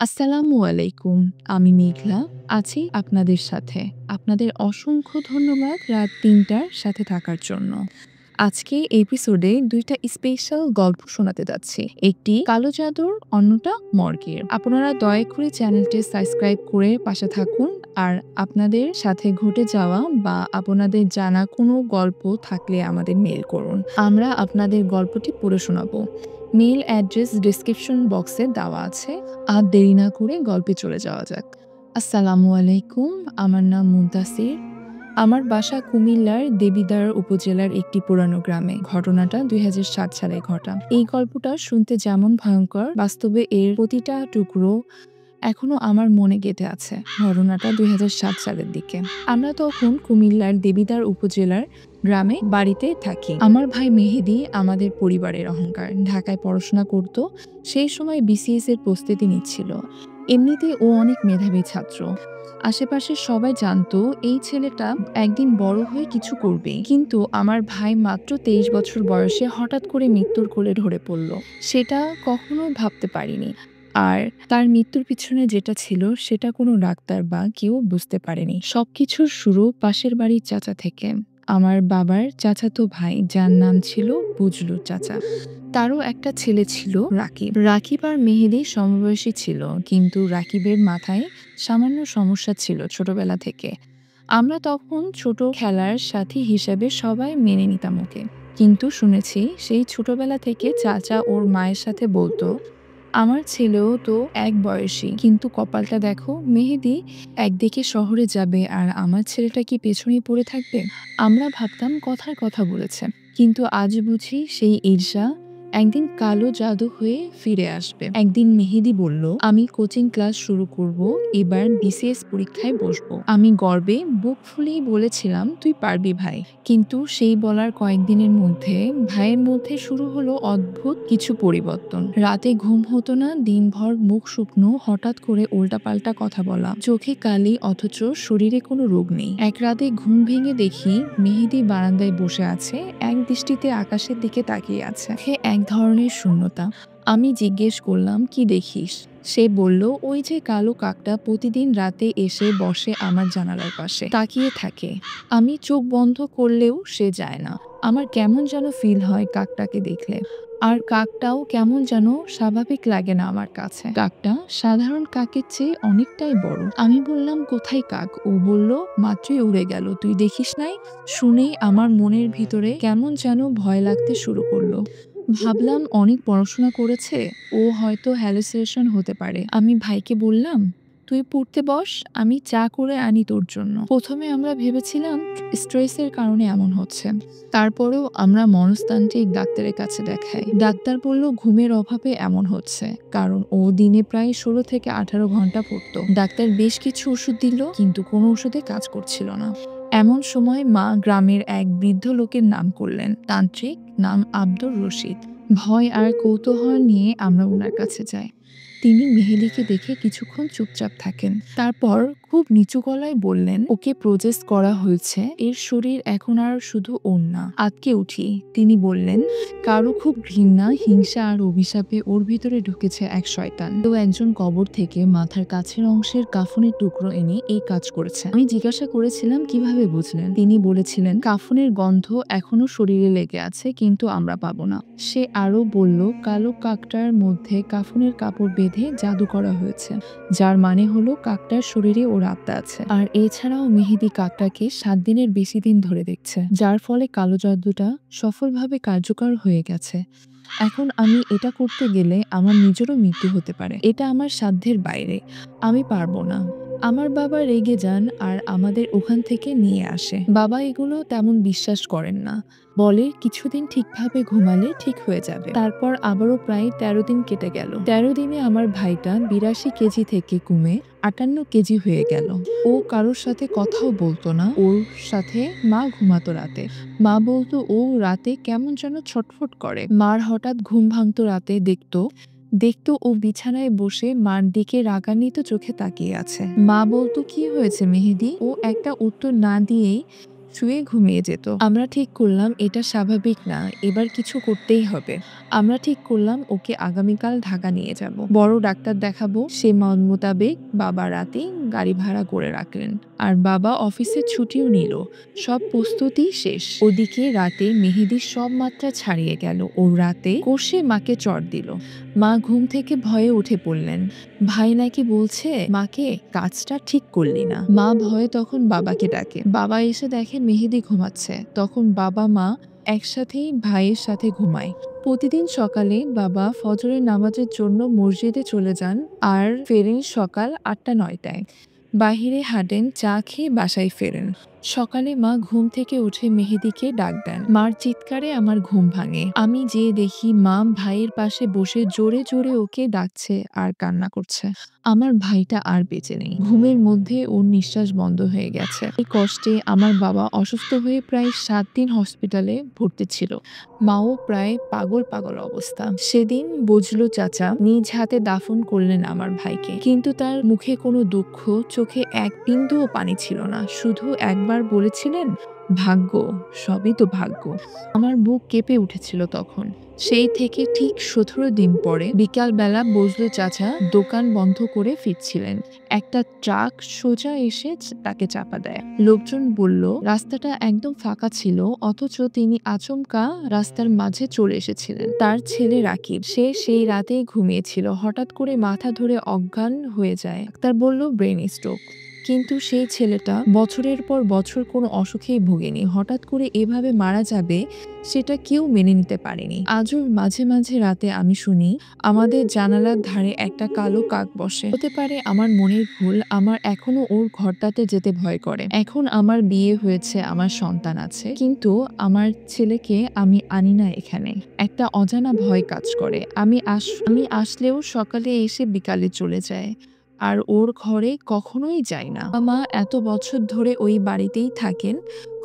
আসসালামু আলাইকুম। আমি মেঘলা আছি আপনাদের সাথে। আপনাদের অসংখ্য ধন্যবাদ রাত ৩টার সাথে থাকার জন্য। আজকে এপিসোডে ২ টা স্পেশাল গল্প শোনাতে যাচ্ছি। একটি কালো জাদুর, অন্যটা মর্গের। আপনারা দয়া করে চ্যানেলটি সাবস্ক্রাইব করে পাশে থাকুন। আর আপনাদের সাথে ঘটে যাওয়া বা আপনাদের জানা কোনো গল্প থাকলে আমাদের মেইল করুন। আমরা আপনাদের গল্পটি পড়ে শোনাবো। মেইল অ্যাড্রেস ডেসক্রিপশন বক্সে দেওয়া আছে। আর দেরি না করে গল্পে চলে যাওয়া যাক। আসসালামু আলাইকুম। আমার নাম মুনতাসির। আমার বাসা কুমিল্লার দেবিদ্বার উপজেলার একটি পুরানো গ্রামে। ঘটনাটা ২০০৭ সালে ঘটা। এই গল্পটা শুনতে যেমন ভয়ঙ্কর, বাস্তবে এর প্রতিটা টুকরো এখনো আমার মনে গেঁথে আছে। ঘটনাটা ২০০৭ সালের দিকে। আমরা তখন কুমিল্লার দেবিদ্বার উপজেলার গ্রামে বাড়িতে থাকি। আমার ভাই মেহেদী আমাদের পরিবারের অহংকার। ঢাকায় পড়াশোনা করত। সেই সময় বিসিএস এর প্রস্তুতি নিচ্ছিল। এমনিতে ও অনেক মেধাবী ছাত্র। আশেপাশের সবাই জানতো এই ছেলেটা একদিন বড় হয়ে কিছু করবে। কিন্তু আমার ভাই মাত্র ২৩ বছর বয়সে হঠাৎ করে মৃত্যুর কোলে ঢলে পড়ল। সেটা কখনোই ভাবতে পারিনি। আর তার মৃত্যুর পিছনে যেটা ছিল সেটা কোনো ডাক্তার বা কেউ বুঝতে পারেনি। সবকিছুর শুরু পাশের বাড়ির চাচা থেকে। আমার বাবার চাচাতো ভাই, যার নাম ছিল বুজলু চাচা। তারও একটা ছেলে ছিল রাকিব। রাকিব আর মেহেদী সমবয়সী ছিল, কিন্তু রাকিবের মাথায় সামান্য সমস্যা ছিল ছোটবেলা থেকে। আমরা তখন ছোট খেলার সাথী হিসেবে সবাই মেনে নিতাম ওকে। কিন্তু শুনেছি সেই ছোটবেলা থেকে চাচা ওর মায়ের সাথে বলতো, আমার ছেলেও তো এক বয়সী, কিন্তু কপালটা দেখো, মেহেদী একদিকে শহরে যাবে আর আমার ছেলেটা কি পেছনেই পড়ে থাকবে। আমরা ভাবতাম কথার কথা বলেছে, কিন্তু আজ বুঝি সেই ঈর্ষা একদিন কালো জাদু হয়ে ফিরে আসবে। একদিন মেহেদী বলল, আমি কোচিং ক্লাস শুরু করব, এবার বিসিএস পরীক্ষায় বসবো। আমি গর্বে বুক ফুলিয়ে বলেছিলাম, তুই পারবি ভাই। কিন্তু সেই বলার কয়েকদিনের মধ্যে ভাইয়ের মধ্যে শুরু হলো অদ্ভুত কিছু পরিবর্তন। রাতে ঘুম হতো না, দিনভর মুখ শুকনো, হঠাৎ করে উল্টাপাল্টা কথা বলা, চোখে কালি অথচ শরীরে কোনো রোগ নেই। এক রাতে ঘুম ভেঙে দেখি মেহেদী বারান্দায় বসে আছে, এক দৃষ্টিতে আকাশের দিকে তাকিয়ে আছে। সে এক ধরনের শূন্যতা। আমি জিজ্ঞেস করলাম, কি দেখিস? সে বলল, ওই যে কালো কাকটা প্রতিদিন রাতে এসে বসে আমার জানালার পাশে, তাকিয়ে থাকে। আমি চোখ বন্ধ করলেও সে যায় না। আমার কেমন যেন ফিল হয় কাকটাকে দেখলে। আর কাকটাও কেমন যেন স্বাভাবিক লাগে না আমার কাছে। কাকটা সাধারণ কাকের চেয়ে অনেকটাই বড়। আমি বললাম, কোথায় কাক? ও বলল, মাত্রই উড়ে গেল, তুই দেখিস নাই? শুনেই আমার মনের ভিতরে কেমন যেন ভয় লাগতে শুরু করলো। ভাবলাম অনেক পড়াশোনা করেছে, ও হয়তো হ্যালুসিনেশন হতে পারে। আমি ভাইকে বললাম, তুই পড়তে বস, আমি চা করে আনি তোর জন্য। প্রথমে আমরা ভেবেছিলাম স্ট্রেসের কারণে এমন হচ্ছে। তারপরেও আমরা মনস্তান্ত্রিক ডাক্তারের কাছে দেখাই। ডাক্তার বলল, ঘুমের অভাবে এমন হচ্ছে, কারণ ও দিনে প্রায় ১৬ থেকে ১৮ ঘন্টা পড়তো। ডাক্তার বেশ কিছু ওষুধ দিল, কিন্তু কোনো ওষুধে কাজ করছিল না। এমন সময় মা গ্রামের এক বৃদ্ধ লোকের নাম করলেন, তান্ত্রিক, নাম আব্দুর রশিদ। ভয় আর কৌতূহল নিয়ে আমরা ওনার কাছে যাই। তিনি মেহেদীকে দেখে কিছুক্ষণ চুপচাপ থাকেন। তারপর খুব নিচু গলায় বললেন, ওকে প্রজেস করা হয়েছে, এর শরীর এখন আর শুধু ওর না। আতকে উঠি। তিনি বললেন, কারো খুব ঘৃণা, হিংসা আর অভিশাপে ওর ভিতরে ঢুকেছে এক শয়তান। তো একজন কবর থেকে মাথার কাছের অংশের কাফনের টুকরো এনে এই কাজ করেছে। আমি জিজ্ঞাসা করেছিলাম, কিভাবে বুঝলেন? তিনি বলেছিলেন, কাফনের গন্ধ এখনো শরীরে লেগে আছে, কিন্তু আমরা পাবো না। সে আরো বলল, কালো কাকটার মধ্যে কাফনের কাপড় বেঁধে জাদু করা হয়েছে, যার মানে হলো কাকটার শরীরে ওর আত্মা আছে। আর এছাড়াও মেহেদী কাকটাকে ৭ দিনের বেশি দিন ধরে দেখছে, যার ফলে কালো জাদুটা সফলভাবে কার্যকর হয়ে গেছে। এখন আমি এটা করতে গেলে আমার নিজেরও মৃত্যু হতে পারে। এটা আমার সাধ্যের বাইরে। আমি পারবো না। আমার বাবা রেগে যান আর আমাদের ওখান থেকে নিয়ে আসে। বাবা এগুলো তেমন বিশ্বাস করেন না। বলে, কিছুদিন ঠিকভাবে ঘুমালে ঠিক হয়ে যাবে। তারপর আবারও প্রায় ১৩ দিন কেটে গেল। ১৩ দিনে আমার ভাইটা ৮২ কেজি থেকে কমে ৫৮ কেজি হয়ে গেল। ও কারোর সাথে কথাও বলতো না। ওর সাথে মা ঘুমাতো রাতে। মা বলতো ও রাতে কেমন যেন ছটফট করে। মার হঠাৎ ঘুম ভাঙতো রাতে, দেখতো ও বিছানায় বসে মার দিকে রাগান্বিত চোখে তাকিয়ে আছে। মা বলতো, কি হয়েছে মেহেদী? ও একটা উত্তর না দিয়েই শুয়ে ঘুমিয়ে যেত। আমরা ঠিক করলাম এটা স্বাভাবিক না, এবার কিছু করতেই হবে। আমরা ঠিক করলাম ওকে আগামীকাল ঢাকা নিয়ে যাব, বড় ডাক্তার দেখাবো। সে মন মোতাবেক বাবা রাতে গাড়ি ভাড়া করে রাখলেন, আর বাবা অফিসের ছুটিও নিল। সব প্রস্তুতি শেষ। ওদিকে রাতে মেহেদীর সব মাত্রা ছাড়িয়ে গেল। ও রাতে কষে মাকে চড় দিল। মা ঘুম থেকে ভয়ে উঠে পড়লেন। ভাই নাকি বলছে মাকে, কাজটা ঠিক করলি না। মা ভয়ে তখন বাবাকে ডাকে। বাবা এসে দেখে মেহেদী ঘুমাচ্ছে। তখন বাবা মা একসাথেই ভাইয়ের সাথে ঘুমায়। প্রতিদিন সকালে বাবা ফজরের নামাজের জন্য মসজিদে চলে যান, আর ফেরেন সকাল ৮টা-৯টায়। বাহিরে হাঁটেন, চা খেয়ে বাসায় ফেরেন। সকালে মা ঘুম থেকে উঠে মেহেদীকে ডাক দেন। মার চিৎকারে আমার ঘুম ভাঙে। আমি যেয়ে দেখি মা ভাইয়ের পাশে বসে জোরে জোরে ওকে ডাকছে আর কান্না করছে। আমার ভাইটা আর বেঁচে নেই। ঘুমের মধ্যে ওর নিঃশ্বাস বন্ধ হয়ে গেছে। এই কষ্টে আমার বাবা অসুস্থ হয়ে প্রায় ৭ দিন হসপিটালে ভর্তি ছিল। মাও প্রায় পাগল পাগল অবস্থা। সেদিন বজলু চাচা নিজ হাতে দাফন করলেন আমার ভাইকে, কিন্তু তার মুখে কোনো দুঃখ, চোখে এক বিন্দুও পানি ছিল না। শুধু একবার বলেছিলেন, ভাগ্য, সবই তো ভাগ্য। আমার বুক কেঁপে উঠেছিল তখন। সেই থেকে ঠিক ১৭ দিন পরে বিকালবেলা বজলু চাচা দোকান বন্ধ করে ফিরছিলেন। একটা ট্রাক সোজা এসে তাকে চাপা দেয়। লোকজন বলল রাস্তাটা একদম ফাঁকা ছিল, অথচ তিনি আচমকা রাস্তার মাঝে চলে এসেছিলেন। তার ছেলে রাকিব, সে সেই রাতেই ঘুমিয়েছিল। হঠাৎ করে মাথা ধরে অজ্ঞান হয়ে যায়। ডাক্তার বলল ব্রেন স্ট্রোক। কিন্তু সেই ছেলেটা বছরের পর বছর কোনো অসুখেই ভোগেনি। হঠাৎ করে এভাবে মারা যাবে, সেটা কেউ মেনে নিতে পারেনি। আজও মাঝে মাঝে রাতে আমি শুনি আমাদের জানালার ধারে একটা কালো কাক বসে। হতে পারে আমার মনের ভুল, আমার এখনো ওর ঘরটাতে যেতে ভয় করে। এখন আমার বিয়ে হয়েছে, আমার সন্তান আছে, কিন্তু আমার ছেলেকে আমি আনি না এখানে। একটা অজানা ভয় কাজ করে। আমি আসলেও সকালে এসে বিকালে চলে যায়, আর ওর ঘরে কখনোই যাই না। মা এত বছর ধরে ওই বাড়িতেই থাকেন,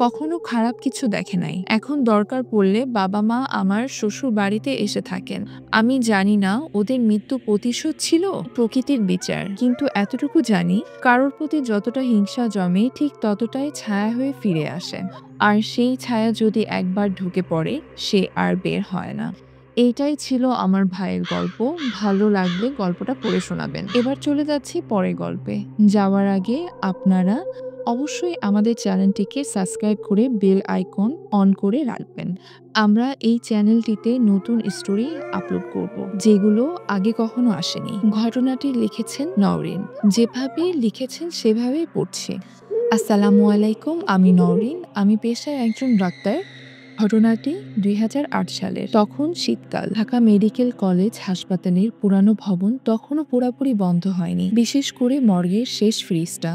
কখনো খারাপ কিছু দেখে নাই। এখন দরকার পড়লে বাবা মা আমার শ্বশুর বাড়িতে এসে থাকেন। আমি জানি না ওদের মৃত্যু প্রতিশোধ ছিল প্রকৃতির বিচার, কিন্তু এতটুকু জানি কারোর প্রতি যতটা হিংসা জমে ঠিক ততটাই ছায়া হয়ে ফিরে আসে, আর সেই ছায়া যদি একবার ঢুকে পড়ে সে আর বের হয় না। এইটাই ছিল আমার ভাইয়ের গল্প। ভালো লাগলে গল্পটা পড়ে শোনাবেন। এবার চলে যাচ্ছি পরের গল্পে। যাওয়ার আগে আপনারা অবশ্যই আমাদের চ্যানেলটিকে সাবস্ক্রাইব করে বেল আইকন অন করে রাখবেন। আমরা এই চ্যানেলটিতে নতুন স্টোরি আপলোড করব, যেগুলো আগে কখনো আসেনি। ঘটনাটি লিখেছেন নওরিন। যেভাবে লিখেছেন সেভাবেই পড়ছি। আসসালামু আলাইকুম, আমি নওরিন। আমি পেশায় একজন ডাক্তার। ঘটনাটি ২০০৮ সালের। তখন শীতকাল। ঢাকা মেডিকেল কলেজ হাসপাতালের পুরানো ভবন তখনও পুরোপুরি বন্ধ হয়নি। বিশেষ করে মর্গের শেষ ফ্রিজটা,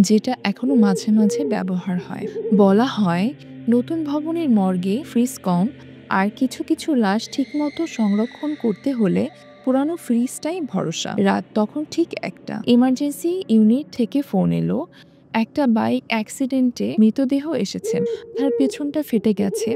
যেটা এখনো মাঝে মাঝে ব্যবহার হয়। বলা হয় নতুন ভবনের মর্গে ফ্রিজ কম, আর কিছু কিছু লাশ ঠিকমতো সংরক্ষণ করতে হলে পুরানো ফ্রিজটাই ভরসা। রাত তখন ঠিক ১টা। ইমার্জেন্সি ইউনিট থেকে ফোন এলো, একটা বাইক অ্যাক্সিডেন্টে মৃতদেহ এসেছে। তার পেছনটা ফেটে গেছে,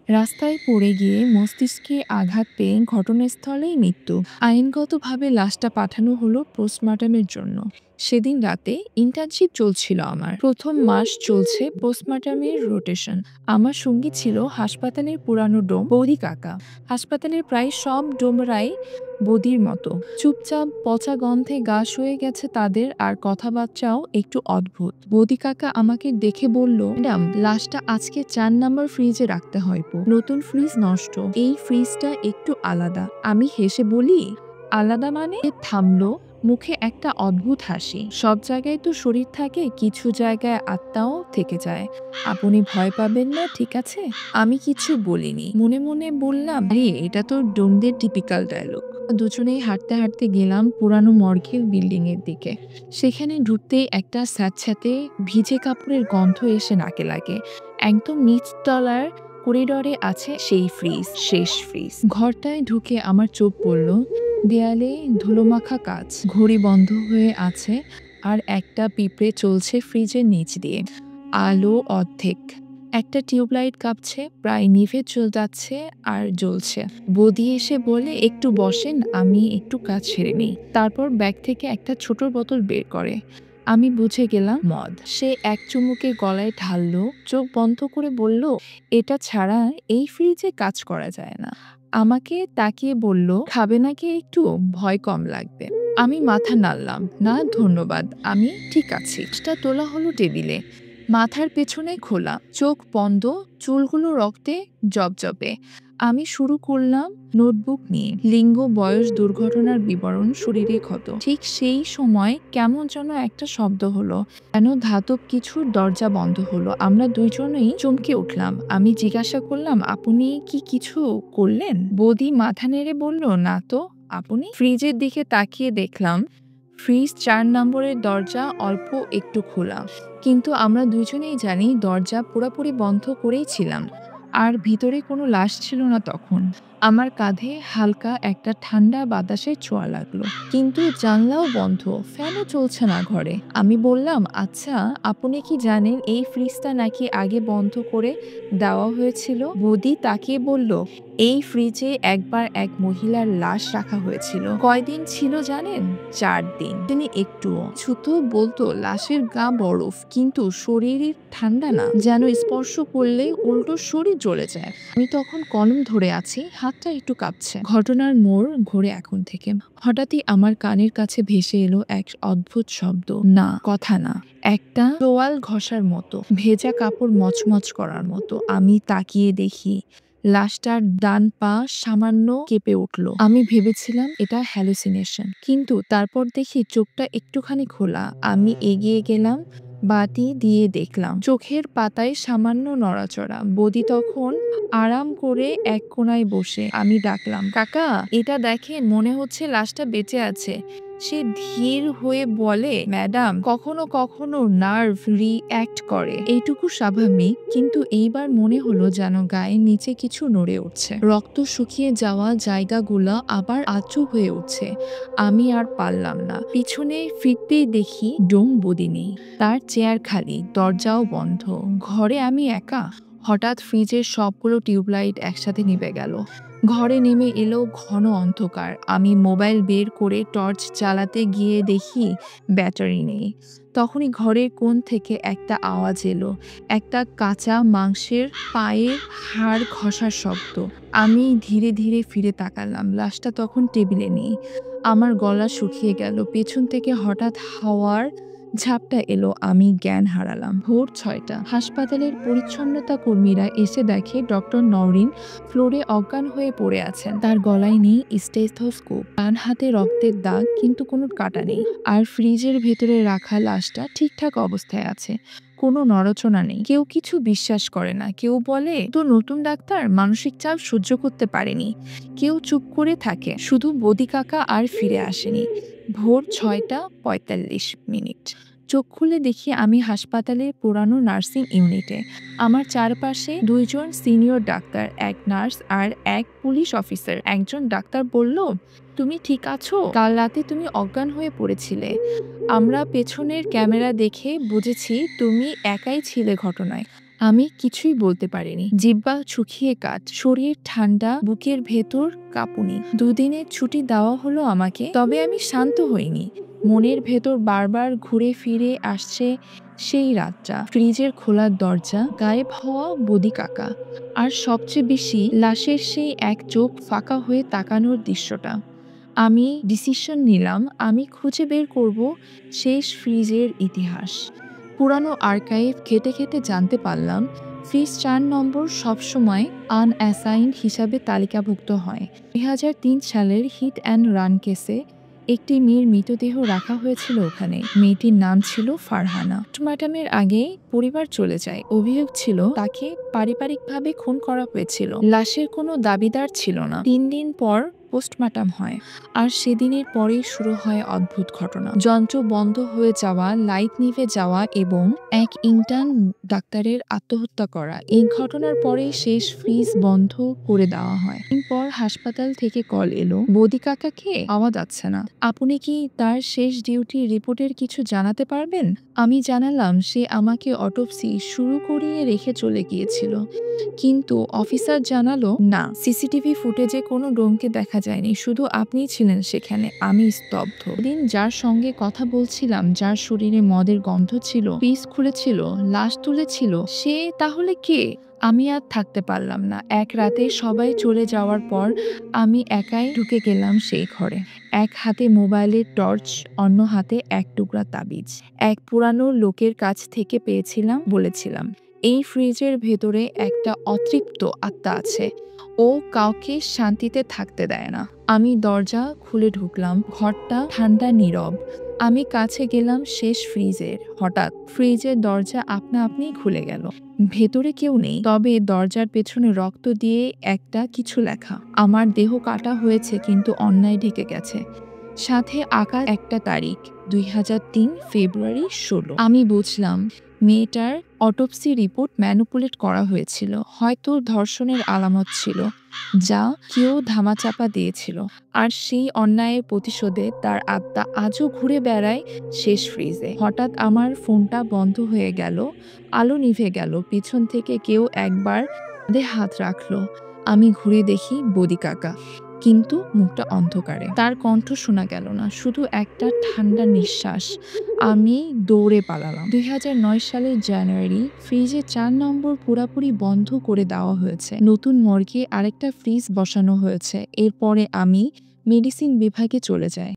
রাস্তায় পড়ে গিয়ে মস্তিষ্কে আঘাত পেয়ে ঘটনাস্থলেই মৃত্যু। আইনগতভাবে লাশটা পাঠানো হলো পোস্টমর্টমের জন্য। সেদিন রাতে ইন্টার্নশিপ চলছিল আমার। প্রথম মাস চলছে পোস্টমর্টমের রোটেশন। আমার সঙ্গী ছিল হাসপাতালের পুরানো ডোম বৌদি কাকা। হাসপাতালের প্রায় সব ডোমরাই বৌদির মতো চুপচাপ, পচা গন্ধে গা শুয়ে গেছে তাদের, আর কথাবার্তাও একটু অদ্ভুত। বৌদি কাকা আমাকে দেখে বলল, ম্যাডাম, লাশটা আজকে ৪ নম্বর ফ্রিজে রাখতে হইব। নতুন ফ্রিজ নষ্ট, এই ফ্রিজটা একটু আলাদা। আমি হেসে বলি, আলাদা মানে? থামলো, মুখে একটা অদ্ভুত হাসি। সব জায়গায় তো শরীর থাকে, কিছু জায়গায় আত্মাও থেকে যায়। আপনি ভয় পাবেন না, ঠিক আছে? আমি কিছু বলিনি, মনে মনে বললাম, আরে এটা তো ডোমদের টিপিক্যাল ডায়লগ। দুজনেই হাঁটতে হাঁটতে গেলাম পুরানো মর্গের বিল্ডিং এর দিকে। সেখানে ঢুকতেই একটা স্যাঁতস্যাঁতে ভিজে কাপড়ের গন্ধ এসে নাকে লাগে। একদম নিচতলার করিডরে আছে সেই ফ্রিজ, শেষ ফ্রিজ। ঘরটায় ঢুকে আমার চোখ পড়ল, দেয়ালে ধুলোমাখা কাচ, ঘড়ি বন্ধ হয়ে আছে, আর একটা পিঁপড়ে চলছে ফ্রিজের নিচ দিয়ে। আলো অর্ধেক, একটা টিউবলাইট কাঁপছে, প্রায় নিভে যাচ্ছে আর জ্বলছে। বৌদি এসে বলে, একটু বসেন, আমি একটু কাজ সেরে নিই। তারপর ব্যাগ থেকে একটা ছোট বোতল বের করে। আমি বুঝে গেলাম মদ। সে এক চুমুকে গলায় ঢাললো, চোখ বন্ধ করে বলল, এটা ছাড়া এই ফ্রিজে কাজ করা যায় না। আমাকে তাকিয়ে বলল, খাবে নাকি একটু? ভয় কম লাগবে। আমি মাথা নাড়লাম, না ধন্যবাদ, আমি ঠিক আছি। টা তোলা হলো টেবিলে, মাথার পেছনে খোলা, চোখ বন্ধ, চুলগুলো রক্তে জবজবে। আমি শুরু করলাম নোটবুক নিয়ে, লিঙ্গ, বয়স, দুর্ঘটনার বিবরণ, শরীরে ক্ষত। ঠিক সেই সময় কেমন যেন একটা শব্দ হলো, যেন ধাতব কিছুর দরজা বন্ধ হলো। আমরা দুইজনেই চমকে উঠলাম। আমি জিজ্ঞাসা করলাম, আপনি কি কিছু করলেন? বৌদি মাথা নেড়ে বলল, না তো। আপনি? ফ্রিজের দিকে তাকিয়ে দেখলাম ফ্রিজ ৪ নম্বরের দরজা অল্প একটু খোলা, কিন্তু আমরা দুইজনেই জানি দরজা পুরোপুরি বন্ধ করেই ছিলাম। আর ভিতরে কোনো লাশ ছিল না তখন। আমার কাঁধে হালকা একটা ঠান্ডা বাতাসের ছোঁয়া লাগলো, কিন্তু জানলাও বন্ধ, ফ্যানও চলছে না ঘরে। আমি বললাম, আচ্ছা আপনি কি জানেন এই ফ্রিজটা নাকি আগে বন্ধ করে দেওয়া হয়েছিল? বৌদি তাকিয়ে বলল, এই ফ্রিজে একবার এক মহিলার লাশ রাখা হয়েছিল। কয়দিন ছিল জানেন? ৪ দিন। তিনি একটুও ছুতো বলতো, লাশের গা বরফ, কিন্তু শরীরের ঠান্ডা না, যেন স্পর্শ করলেই উল্টো শরীর জ্বলে যায়। আমি তখন কলম ধরে আছি, হাতটা একটু কাঁপছে। ঘটনার মোড় ঘুরে এখন থেকে। হঠাৎই আমার কানের কাছে ভেসে এলো এক অদ্ভুত শব্দ, না কথা না, একটা তোয়াল ঘষার মতো, ভেজা কাপড় মচমচ করার মতো। আমি তাকিয়ে দেখি লাশটার ডান পা সামান্য কেঁপে উঠল। আমি ভেবেছিলাম এটা হ্যালুসিনেশন, কিন্তু তারপর দেখি চোখটা একটুখানি খোলা। আমি এগিয়ে গেলাম, বাতি দিয়ে দেখলাম চোখের পাতায় সামান্য নড়াচড়া। বৌদি তখন আরাম করে এক কোণায় বসে। আমি ডাকলাম, কাকা এটা দেখেন, মনে হচ্ছে লাশটা বেঁচে আছে। সে ধীর হয়ে বলে, ম্যাডাম, কখনো কখনো নার্ভ রিঅ্যাক্ট করে, এইটুকু স্বাভাবিক, কিন্তু এইবার মনে হলো যেন গায়ের নিচে কিছু নড়ে উঠছে। রক্ত শুকিয়ে যাওয়া জায়গাগুলো আবার আঁচু হয়ে উঠছে। আমি আর পারলাম না। পিছনে ফিরতেই দেখি ডোম বৌদি নেই, তার চেয়ার খালি, দরজাও বন্ধ। ঘরে আমি একা। হঠাৎ ফ্রিজের সবগুলো টিউবলাইট একসাথে নিভে গেল। ঘরে নেমে এলো ঘন অন্ধকার। আমি মোবাইল বের করে টর্চ জ্বালাতে গিয়ে দেখি ব্যাটারি নেই। তখনই ঘরের কোণ থেকে একটা আওয়াজ এলো, একটা কাঁচা মাংসের পায়ের হাড় ঘষার শব্দ। আমি ধীরে ধীরে ফিরে তাকালাম, লাশটা তখন টেবিলে নেই। আমার গলা শুকিয়ে গেল। পেছন থেকে হঠাৎ হাওয়ার ঝাপটা এলো, আমি জ্ঞান হারালাম। ভোর ৬টা। হাসপাতালের পরিচ্ছন্নতা কর্মীরা এসে দেখে ডক্টর নওরিন ফ্লোরে অজ্ঞান হয়ে পড়ে আছেন। তার গলায় নেই স্টেথোস্কোপ, ডান হাতে রক্তের দাগ, কিন্তু কোনো কাটা নেই। আর ফ্রিজের ভেতরে রাখা লাশটা ঠিকঠাক অবস্থায় আছে, কোনো নড়াচড়া নেই। কেউ কিছু বিশ্বাস করে না। কেউ বলে, তো নতুন ডাক্তার মানসিক চাপ সহ্য করতে পারেনি। কেউ চুপ করে থাকে। শুধু বদি কাকা আর ফিরে আসেনি। ভোর ৬টা ৪৫। চোখ খুলে দেখি আমি হাসপাতালের পুরানো নার্সিং ইউনিটে। আমার চারপাশে দুইজন সিনিয়র ডাক্তার, এক নার্স আর এক পুলিশ অফিসার। একজন ডাক্তার বলল, তুমি ঠিক আছো? কাল রাতে তুমি অজ্ঞান হয়ে পড়েছিলে। আমরা পেছনের ক্যামেরা দেখে বুঝেছি তুমি একাই ছিলে ঘটনায়। আমি কিছুই বলতে পারিনি। জিহ্বা শুকিয়ে কাঠ, শরীর ঠান্ডা, বুকের ভেতর কাঁপুনি। ২ দিনের ছুটি দেওয়া হলো আমাকে, তবে আমি শান্ত হইনি। মনের ভেতর বারবার ঘুরে ফিরে আসছে সেই রাতটা, ফ্রিজের খোলা দরজা, গায়েব হওয়া বদি কাকা, আর সবচেয়ে বেশি লাশের সেই এক চোখ ফাঁকা হয়ে তাকানোর দৃশ্যটা। আমি ডিসিশন নিলাম, আমি খুঁজে বের করব শেষ ফ্রিজের ইতিহাস। পুরানো আর্কাইভ ঘেঁটে ঘেঁটে জানতে পারলাম ফ্রিজ ৪ নম্বর সবসময় আনঅ্যাসাইন্ড হিসাবে তালিকাভুক্ত হয়। ২০০৩ সালের হিট অ্যান্ড রান কেসে একটি মেয়ের মৃতদেহ রাখা হয়েছিল ওখানে। মেয়েটির নাম ছিল ফারহানা। পোস্টমর্টমের আগে পরিবার চলে যায়। অভিযোগ ছিল তাকে পারিবারিকভাবে খুন করা হয়েছিল। লাশের কোনো দাবিদার ছিল না। ৩ দিন পর পোস্টমর্টম হয়, আর সেদিনের পরেই শুরু হয় অদ্ভুত ঘটনা। যন্ত্র বন্ধ হয়ে যাওয়া, লাইট নিভে যাওয়া এবং এক ইন্টার্ন ডাক্তারের আত্মহত্যা করা। এই ঘটনার পরেই শেষ ফ্রিজ বন্ধ করে দেওয়া হয়। এরপর হাসপাতাল থেকে কল এলো, বদি কাকাকে পাওয়া যাচ্ছে না। আপনি কি তার শেষ ডিউটি রিপোর্টের কিছু জানাতে পারবেন? আমি জানালাম সে আমাকে অটোপসি শুরু করিয়ে রেখে চলে গিয়েছিল, কিন্তু অফিসার জানালো না, সিসিটিভি ফুটেজে কোনো ডোমকে দেখা যায়নি, শুধু আপনিই ছিলেন সেখানে। আমি স্তব্ধ। সেদিন যার সঙ্গে কথা বলছিলাম, যার শরীরে মদের গন্ধ ছিল, ফ্রিজ খুলেছিল, লাশ তুলেছিল, সে তাহলে কে? আমি আর থাকতে পারলাম না। এক রাতে সবাই চলে যাওয়ার পর আমি একাই ঢুকে গেলাম সেই ঘরে। এক হাতে মোবাইলের টর্চ, অন্য হাতে এক টুকরা তাবিজ। এক পুরানো লোকের কাছ থেকে পেয়েছিলাম, বলেছিলাম, এই ফ্রিজের ভেতরে একটা অতৃপ্ত আত্মা আছে। ও কাউকে শান্তিতে থাকতে দেয় না। আমি দরজা খুলে ঢুকলাম। ঘরটা ঠান্ডা, নীরব। আমি কাছে গেলাম শেষ ফ্রিজের। হঠাৎ ফ্রিজের দরজা আপনা আপনিই খুলে গেল। ভেতরে কেউ নেই, তবে দরজার পেছনে রক্ত দিয়ে একটা কিছু লেখা। আমার দেহ কাটা হয়েছে, কিন্তু অন্যায় ঢেকে গেছে। সাথে আঁকা একটা তারিখ, ২০০৩ ফেব্রুয়ারি ১৬। আমি বুঝলাম মেয়েটার অটোপসি রিপোর্ট ম্যানিপুলেট করা হয়েছিল। হয়তো ধর্ষণের আলামত ছিল, যা কেউ ধামাচাপা দিয়েছিল। আর সেই অন্যায়ের প্রতিশোধে তার আত্মা আজও ঘুরে বেড়ায় শেষ ফ্রিজে। হঠাৎ আমার ফোনটা বন্ধ হয়ে গেল। আলো নিভে গেল। পিছন থেকে কেউ একবার কাঁধে হাত রাখলো। আমি ঘুরে দেখি বদি কাকা, কিন্তু মুখটা অন্ধকারে। তার কণ্ঠ শোনা গেল না, শুধু একটা ঠান্ডা নিঃশ্বাস। আমি দৌড়ে পালালাম। ২০০৯ সালের জানুয়ারি। ফ্রিজে ৪ নম্বর পুরাপুরি বন্ধ করে দেওয়া হয়েছে। নতুন মর্গে আরেকটা ফ্রিজ বসানো হয়েছে। এরপরে আমি মেডিসিন বিভাগে চলে যাই।